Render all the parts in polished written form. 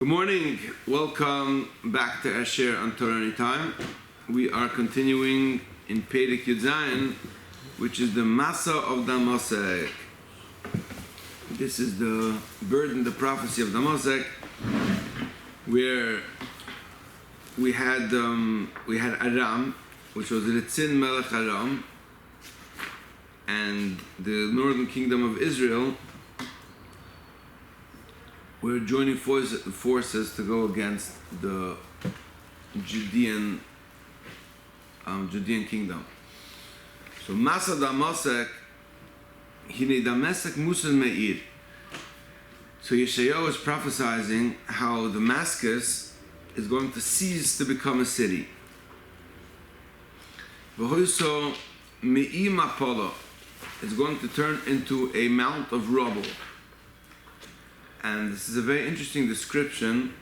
Good morning. Welcome back to Asher on Torah Anytime. We are continuing in Perek Yud Zayin, which is the Masa of Damosek. This is the burden, the prophecy of Damosek, where we had Aram, which was Ritzin Melech Aram, and the northern kingdom of Israel. We're joining forces to go against the Judean kingdom. So Masa Damosek, Hine Damesek Musel Meir. So Yeshayahu is prophesying how Damascus is going to cease to become a city. V'hoiso Me'im Apollo is going to turn into a mount of rubble. And this is a very interesting description.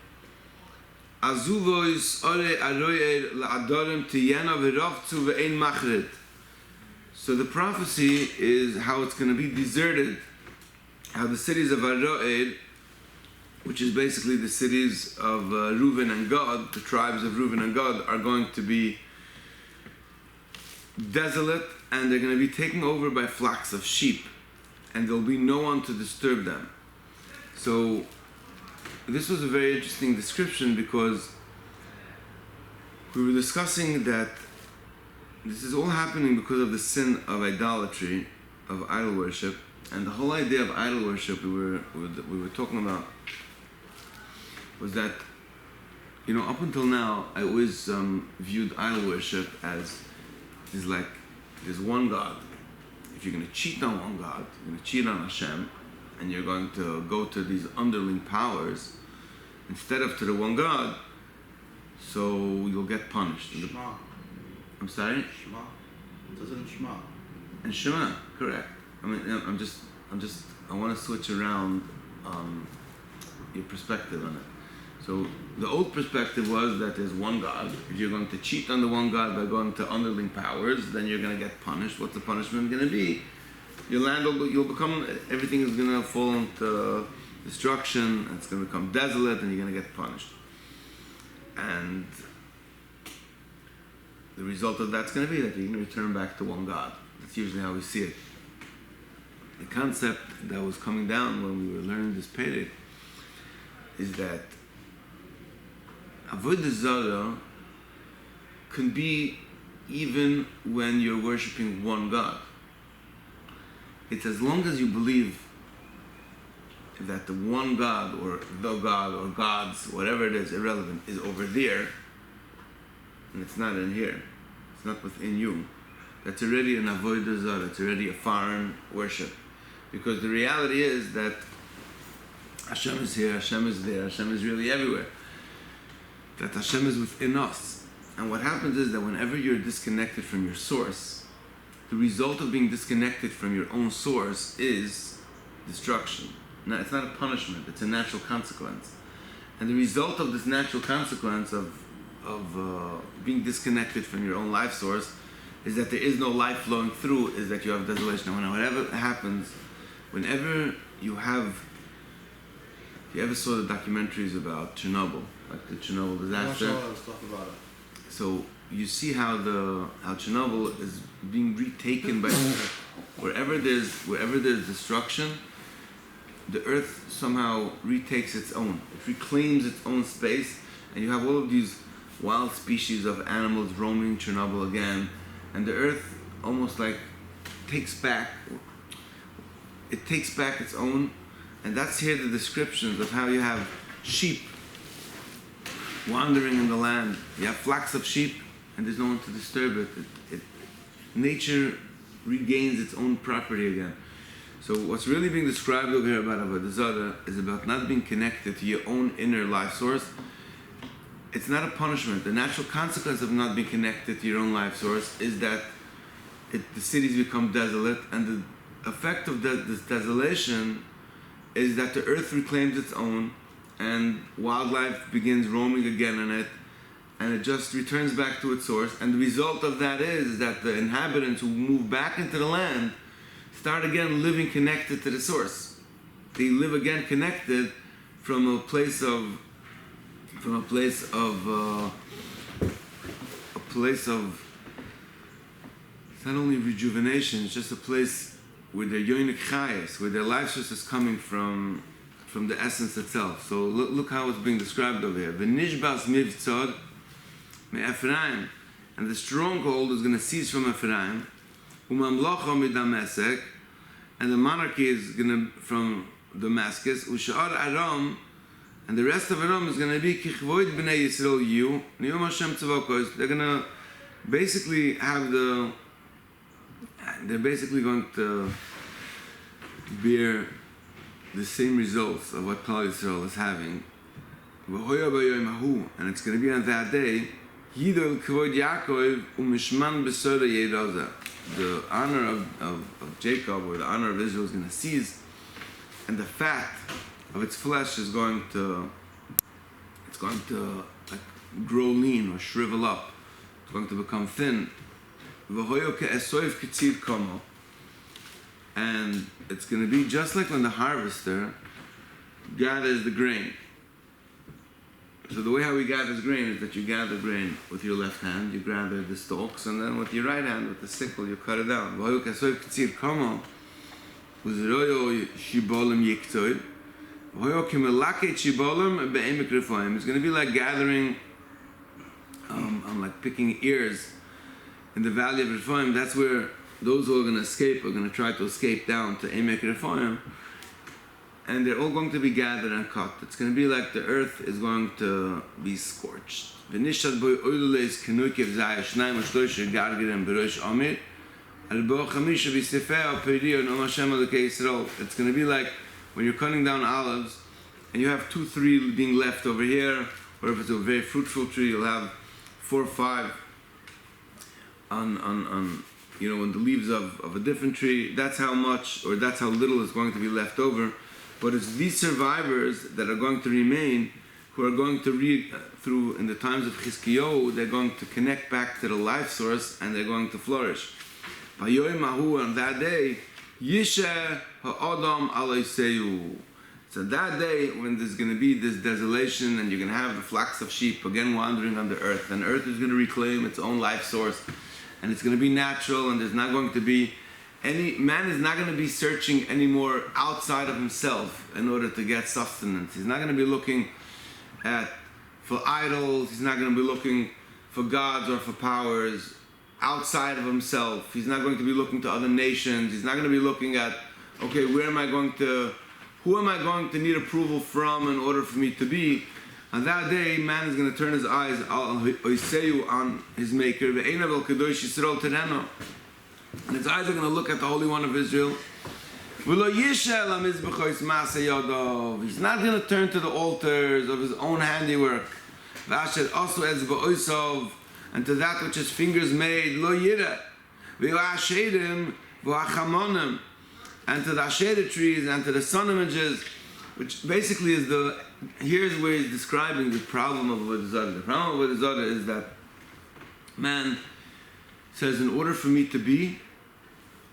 Azuvois ore aroyer la'adorim tiyena v'rovtzu ve'ein machrid. So the prophecy is how it's going to be deserted, how the cities of Aroer, which is basically the cities of Reuven and Gad, the tribes of Reuven and Gad, are going to be desolate, and they're going to be taken over by flocks of sheep, and there'll be no one to disturb them. So this was a very interesting description, because we were discussing that this is all happening because of the sin of idolatry, of idol worship, and the whole idea of idol worship we were talking about was that, up until now I always viewed idol worship as there's one God. If you're going to cheat on one God, you're going to cheat on Hashem, and you're going to go to these underling powers instead of to the one God, so you'll get punished. Shema. I'm sorry? Shema. It doesn't Shema. And Shema, correct. I mean, I want to switch around your perspective on it. So the old perspective was that there's one God. If you're going to cheat on the one God by going to underling powers, then you're going to get punished. What's the punishment going to be? Your land everything is going to fall into destruction, and it's going to become desolate, and you're going to get punished. And the result of that's going to be that you're going to return back to one God. That's usually how we see it. The concept that was coming down when we were learning this Perek is that Avodah Zarah can be even when you're worshipping one God. It's as long as you believe that the one God, or the God, or gods, whatever it is, irrelevant, is over there, and it's not in here, it's not within you, that's already an avodah zarah, it's already a foreign worship. Because the reality is that Hashem is here, Hashem is there, Hashem is really everywhere. That Hashem is within us. And what happens is that whenever you're disconnected from your source, the result of being disconnected from your own source is destruction. Now, it's not a punishment, it's a natural consequence. And the result of this natural consequence of being disconnected from your own life source is that there is no life flowing through, is that you have desolation. And whatever happens, whenever you ever saw the documentaries about Chernobyl, like the Chernobyl disaster? Let's talk about it. So you see how Chernobyl is being retaken by wherever there's destruction, the earth somehow retakes its own. It reclaims its own space, and you have all of these wild species of animals roaming Chernobyl again, and the earth almost like takes back its own. And that's here the descriptions of how you have sheep wandering in the land. You have flocks of sheep, and there's no one to disturb it. Nature regains its own property again. So what's really being described over here about Avodah Zarah is about not being connected to your own inner life source. It's not a punishment. The natural consequence of not being connected to your own life source is that the cities become desolate, and the effect of this desolation is that the earth reclaims its own, and wildlife begins roaming again in it, and it just returns back to its source. And the result of that is that the inhabitants who move back into the land start again living connected to the source. They live again connected from a place of from a place of it's not only rejuvenation, it's just a place where their yonik chayes, where their life source is coming from the essence itself. So look how it's being described over here. V'nishbas mivtzod me'Ephraim, and the stronghold is going to cease from Ephraim. Umamlocha midamesek, and the monarchy is going to from Damascus. Ushar Aram, and the rest of Aram is going to be kichvoid b'nei Yisrael yu niyom Hashem tzavokos. They're going to basically have they're basically going to bear the same results of what Klal Yisrael is having. And it's going to be on that day, Yidol Kvod Yaakov Umishman Besoda Yedoza. The honor of Jacob, or the honor of Israel, is going to cease, and the fat of its flesh is going to like grow lean or shrivel up. It's going to become thin. And it's going to be just like when the harvester gathers the grain. So the way how we gather grain is that you gather grain with your left hand, you gather the stalks, and then with your right hand, with the sickle, you cut it down. He's going to be like gathering, like picking ears in the valley of Rephaim. That's where those who are going to escape are going to try to escape down to Emek Rephaim, and they're all going to be gathered and cut. It's going to be like the earth is going to be scorched. It's going to be like when you're cutting down olives and you have 2, 3 being left over here, or if it's a very fruitful tree, you'll have 4 or 5 on when the leaves of a different tree. That's how much, or that's how little is going to be left over. But it's these survivors that are going to remain, who are going to through in the times of Chizkiyahu, they're going to connect back to the life source, and they're going to flourish. On that day, Yeshayahu ha'adam alayseyu. So that day, when there's going to be this desolation, and you're going to have the flocks of sheep again wandering on the earth, and earth is going to reclaim its own life source, and it's going to be natural, and there's not going to be man is not going to be searching anymore outside of himself in order to get sustenance. He's not going to be looking for idols. He's not going to be looking for gods or for powers outside of himself. He's not going to be looking to other nations. He's not going to be looking at, okay, who am I going to need approval from in order for me to be? On that day, man is going to turn his eyes on his Maker, and his eyes are going to look at the Holy One of Israel. He's not going to turn to the altars of his own handiwork, and to that which his fingers made, and to the Asherah trees, and to the sun images, which basically is here's where he's describing the problem of Avodah Zarah. The problem of Avodah Zarah is that man says, in order for me to be,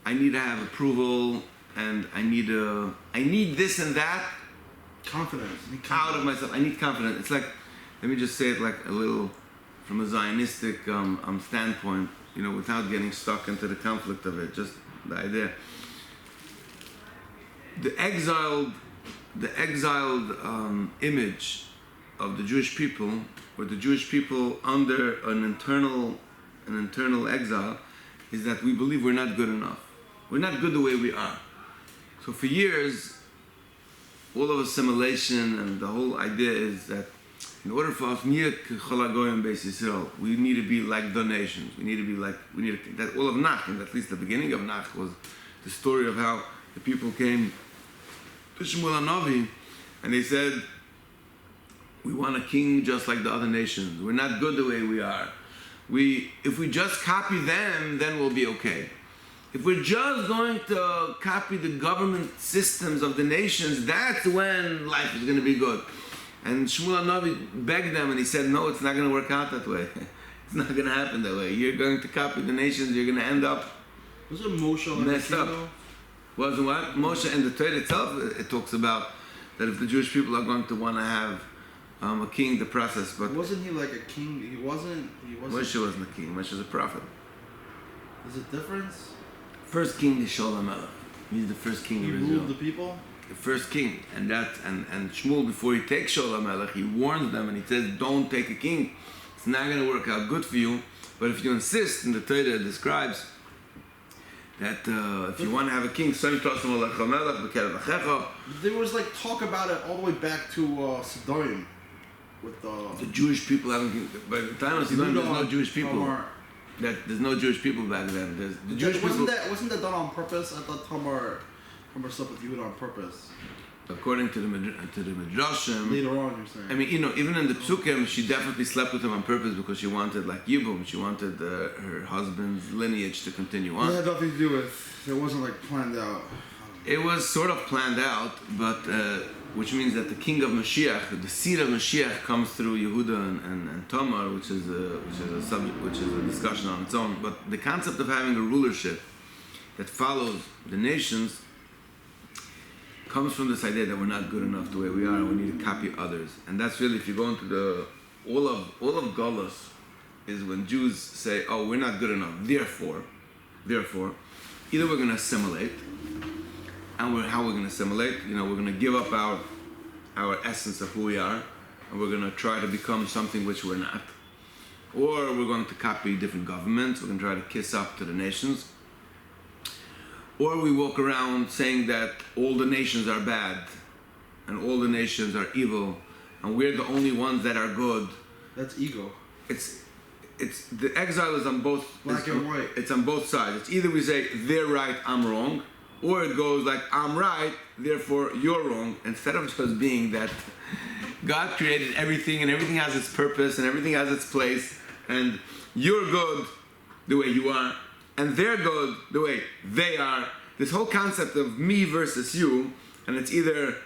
I need to have approval, and I need this and that. Confidence. Out of myself. I need confidence. It's like, let me just say it like a little from a Zionistic standpoint, without getting stuck into the conflict of it, just the idea. The exiled image of the Jewish people, or the Jewish people under an internal exile, is that we believe we're not good enough. We're not good the way we are. So for years, all of assimilation and the whole idea is that in order for us, we need to be like the nations. That all of Nach, and at least the beginning of Nach, was the story of how the people came to Shmuel HaNavi, and they said, we want a king just like the other nations. We're not good the way we are. If we just copy them, then we'll be okay. If we're just going to copy the government systems of the nations, that's when life is going to be good. And Shmuel HaNavi begged them, and he said, no, it's not going to work out that way. It's not going to happen that way. You're going to copy the nations, you're going to end up Was it Moshe messed up. Was what? Moshe, and the Torah itself, it talks about that if the Jewish people are going to want to have a king, the process, but Wasn't he like a king? He wasn't. Moshe wasn't a king. Moshe is a prophet. There's a difference. First king is Shaul HaMelech. He's the first king He of ruled Israel. the people. The first king, and Shmuel, before he takes Shaul HaMelech, he warns them and he says, "Don't take a king. It's not going to work out good for you. But if you insist," and the Torah describes that if you want to have a king, There was like talk about it all the way back to Sodom, with the Jewish people having. By the time of Sodom, there's no Jewish people. There's no Jewish people back then. There's the Jewish people. Wasn't that done on purpose? I thought Tamar slept with Yehuda on purpose. According to the Midrashim, Later on, you're saying. I mean, even in the Psukim, she definitely slept with him on purpose because she wanted, like Yibum, she wanted her husband's lineage to continue on. It had nothing to do with. It wasn't like planned out. It was sort of planned out, but which means that the king of Mashiach, the seed of Mashiach, comes through Yehuda and Tamar, which is a subject, which is a discussion on its own. But the concept of having a rulership that follows the nations comes from this idea that we're not good enough the way we are, and we need to copy others. And that's really, if you go into the all of Golus, is when Jews say, "Oh, we're not good enough. Therefore, either we're going to assimilate, and how we're going to assimilate? We're going to give up our essence of who we are, and we're going to try to become something which we're not, or we're going to copy different governments. We're going to try to kiss up to the nations." Or we walk around saying that all the nations are bad and all the nations are evil and we're the only ones that are good. That's ego. It's the exile is on both black and white. It's on both sides. It's either we say they're right, I'm wrong, or it goes like I'm right, therefore you're wrong, instead of just being that God created everything and everything has its purpose and everything has its place and you're good the way you are and they're good the way they are. This whole concept of me versus you, and it's either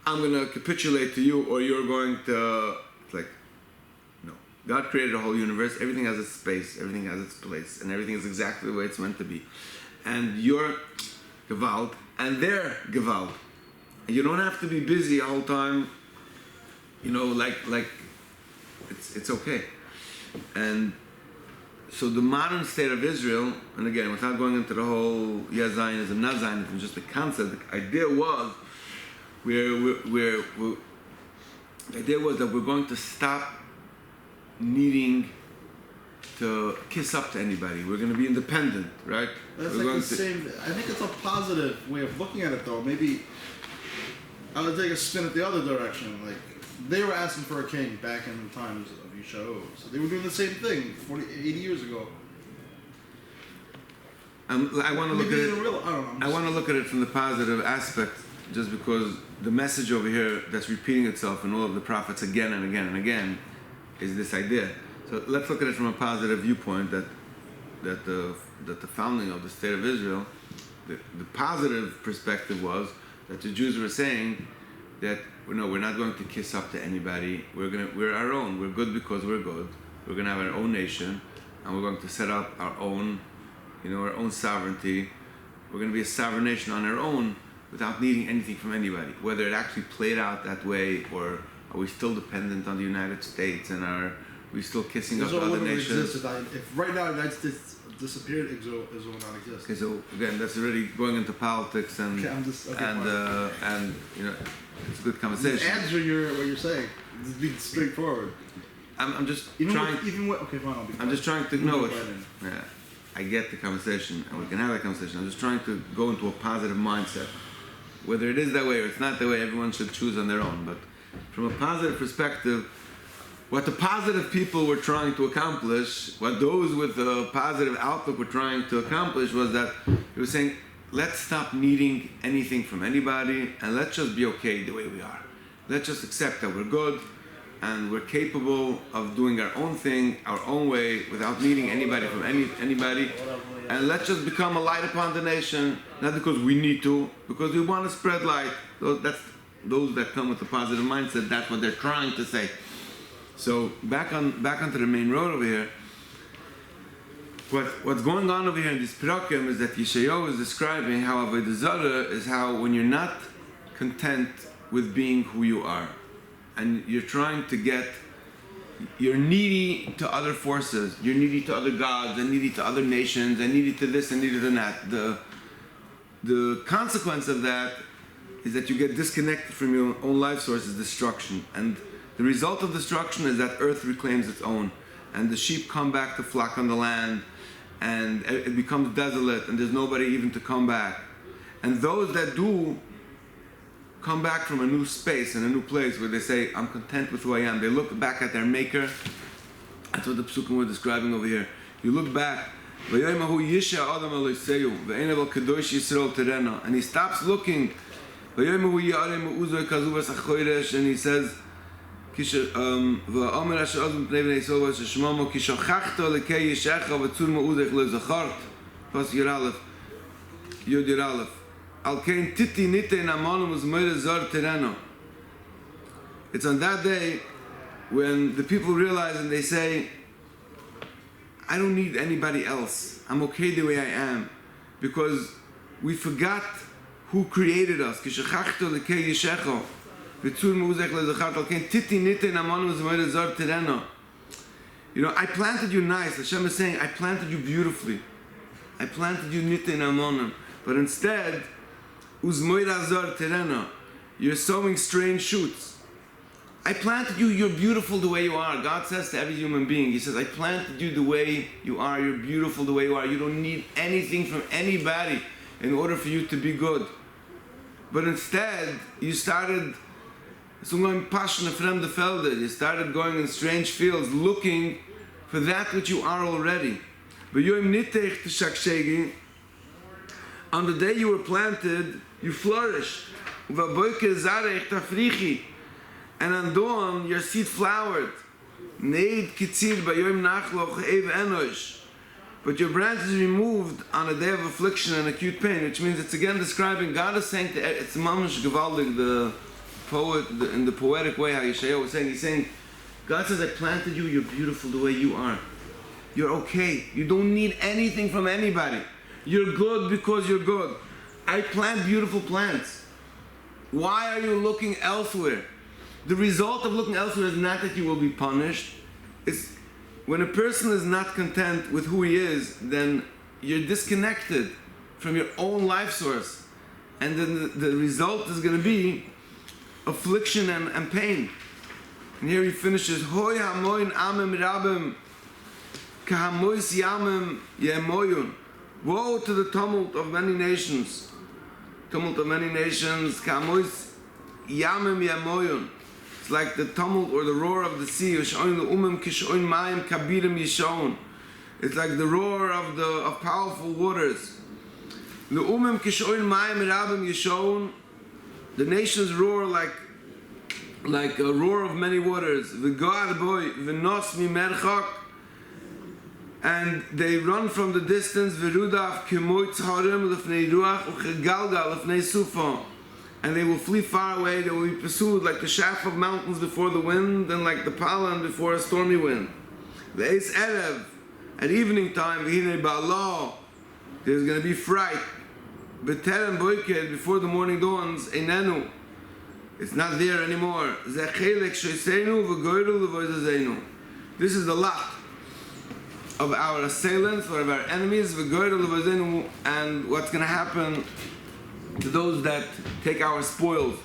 I'm going to capitulate to you or you're going to, it's like, no. God created a whole universe, everything has its space, everything has its place, and everything is exactly the way it's meant to be. And you're Gewalt, and they're Gewalt. And you don't have to be busy the whole time, like it's okay. And so the modern state of Israel, and again, without going into the whole Zionism, not Zionism, just the concept, the idea was the idea was that we're going to stop needing to kiss up to anybody. We're going to be independent, right? That's like the same. I think it's a positive way of looking at it, though. Maybe I would take a spin at the other direction. Like, they were asking for a king back in the times of Yeshayahu. So they were doing the same thing 80 years ago. I want to look at it. I want to look at it from the positive aspect, just because the message over here that's repeating itself in all of the prophets again and again and again is this idea. So let's look at it from a positive viewpoint that the founding of the state of Israel, the positive perspective was that the Jews were saying that we're not going to kiss up to anybody. We're our own. We're good because we're good. We're going to have our own nation, and we're going to set up our own, our own sovereignty. We're going to be a sovereign nation on our own without needing anything from anybody. Whether it actually played out that way, or are we still dependent on the United States, and are we still kissing up to other nations? If right now the United States disappeared, Israel will not exist. Okay, so again, that's already going into politics and it's a good conversation. Answer what you're saying. Just be straightforward. I'm just I'm just trying to know it. Yeah, I get the conversation, and we can have that conversation. I'm just trying to go into a positive mindset. Whether it is that way or it's not that way, everyone should choose on their own. But from a positive perspective, what the positive people were trying to accomplish, what those with a positive outlook were trying to accomplish, was that they were saying, let's stop needing anything from anybody, and let's just be okay the way we are. Let's just accept that we're good, and we're capable of doing our own thing, our own way, without needing anybody from anybody. And let's just become a light upon the nation, not because we need to, because we want to spread light. Those that come with a positive mindset, that's what they're trying to say. So back onto the main road over here. What's going on over here in this Pirakim is that Yeshayahu is describing how Avodah Zarah is how when you're not content with being who you are, and you're trying to get, you're needy to other forces, you're needy to other gods, and needy to other nations, and needy to this and needy to that. The consequence of that is that you get disconnected from your own life source, is destruction. And the result of destruction is that earth reclaims its own, and the sheep come back to flock on the land, and it becomes desolate, and there's nobody even to come back. And those that do come back from a new space and a new place where they say, I'm content with who I am. They look back at their maker. That's what the psukim were describing over here. You look back, and he stops looking, and he says, it's on that day when the people realize and they say, I don't need anybody else. I'm okay the way I am. Because we forgot who created us. You know, I planted you nice. Hashem is saying, I planted you beautifully. I planted you nite in amonim. But instead, you're sowing strange shoots. I planted you, you're beautiful the way you are. God says to every human being, He says, I planted you the way you are, you're beautiful the way you are. You don't need anything from anybody in order for you to be good. But instead, you started you started going in strange fields looking for that which you are already. On the day you were planted, you flourished. And on dawn, your seed flowered. But your branch is removed on a day of affliction and acute pain, which means it's again describing, God is saying, it's mamash gewaldig, the poet, in the poetic way, how Yeshayahu was saying, he's saying, God says, I planted you, you're beautiful the way you are. You're okay. You don't need anything from anybody. You're good because you're good. I plant beautiful plants. Why are you looking elsewhere? The result of looking elsewhere is not that you will be punished. It's when a person is not content with who he is, then you're disconnected from your own life source. And then the result is going to be affliction and pain. And here he finishes, Hoy hamoin amem rabem kahamois yamem yemoyun. Woe to the tumult of many nations. Tumult of many nations, kahamois yamem yemoyun. It's like the tumult or the roar of the sea. It's like the roar of powerful waters. The nations roar like a roar of many waters. And they run from the distance. And they will flee far away. They will be pursued like the shaft of mountains before the wind, and like the pollen before a stormy wind. Ve'es erev, at evening time, v'hinei ba'alo, there's going to be fright. B'terem boiked, before the morning dawns, einenu, it's not there anymore. Ze chelek shoyseinu v'goyru l'voyzazenu. This is the lot of our assailants, or of our enemies, v'goyru l'voyzazenu, and what's going to happen to those that take our spoils.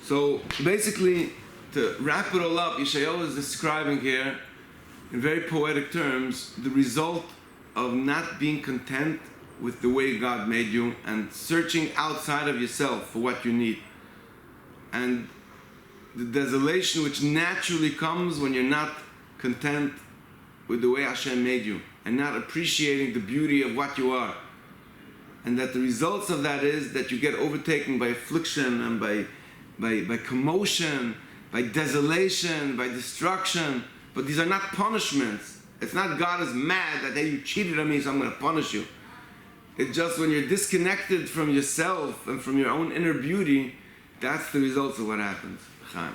So basically, to wrap it all up, Yeshayahu is describing here, in very poetic terms, the result of not being content with the way God made you and searching outside of yourself for what you need. And the desolation which naturally comes when you're not content with the way Hashem made you and not appreciating the beauty of what you are. And that the results of that is that you get overtaken by affliction and by commotion, by desolation, by destruction. But these are not punishments. It's not God is mad that, hey, you cheated on me, so I'm going to punish you. It's just when you're disconnected from yourself and from your own inner beauty, that's the results of what happens. Chaim.